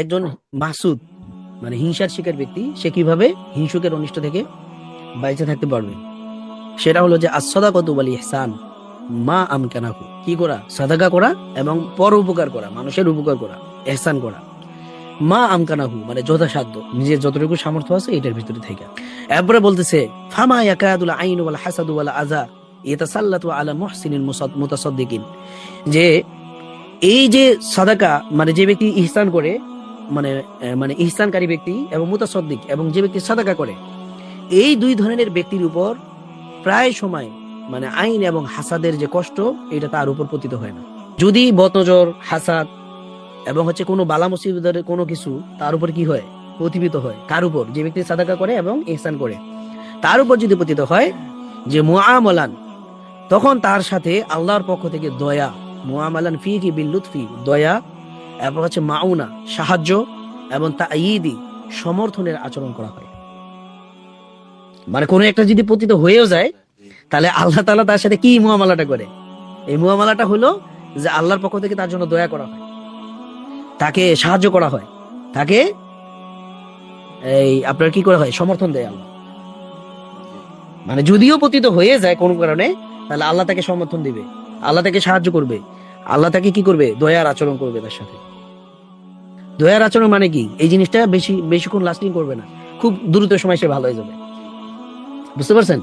একজন মাসুদ মানে হিংসার শিকার ব্যক্তি সে কিভাবে হিংসুকের অনিষ্ট থেকে বাইচে থাকতে পারবে, সেটা হলো যে as-সাদাকাতু ওয়াল ইহসান মা আমকানাহু, কি করা? সাদাকা করা এবং পর উপকার করা, মানুষের উপকার করা, ইহসান করা, মা আমকানাহু মানে যথাসাধ্য, নিজের যতটুকু সামর্থ্য আছে এটার ভিতরে থেকে। এরপরে বলতেছে ফামা ইয়াকাদুল আইনু ওয়াল হাসাদু ওয়াল আযা ইয়াতাসাল্লাতু আলা মুহসিনিল মুতাসাদ্দিকিন, যে এই যে সাদাকা মানে যে ব্যক্তি ইহসান করে, মানে মানে ইহসানকারী ব্যক্তি এবং মুতাসাদ্দিক এবং যে ব্যক্তি সাদাকা করে, এই দুই ধরনের ব্যক্তির উপর প্রায় সময় মানে আইন এবং হাসাদের যে কষ্ট এটা তার উপর পতিত হয় না। যদি বদনজর, হাসাদ এবং কোনো বালা মুসিবতের কোনো কিছু তার উপর কি হয়, প্রতিবিত হয়, কার উপর? যে ব্যক্তি সাদাকা করে এবং ইহসান করে তার উপর যদি পতিত হয় যে মুআমালান, তখন তার সাথে আল্লাহর পক্ষ থেকে দয়া, মুআমালান ফি কি বিল লুতফি, দয়া, এরপর মাউনা সাহায্য এবং তাঈদি সমর্থনের আচরণ করা হয়। মানে কোনো একটা যদি পতিত হয়েও যায় তাহলে আল্লাহ তাআলা তার সাথে কি মুআমালাটা করে? এই মুআমালাটা হলো যে আল্লাহর পক্ষ থেকে তার জন্য দয়া করা হয়, তাকে সাহায্য করা হয়, তাকে এই আপনার কি করা হয়, সমর্থন দেয় আল্লাহ। মানে যদিও পতিত হয়ে যায় কোনো কারণে, তাহলে আল্লাহ তাকে সমর্থন দিবে, আল্লাহ তাকে সাহায্য করবে, আল্লাহ তাকে কি করবে, দয়ার আচরণ করবে তার সাথে। দয়ার আচরণ মানে কি? এই জিনিসটা বেশিক্ষণ লাস্টিং করবে না, খুব দ্রুত সময় সে ভালো হয়ে যাবে। বুঝতে পারছেন?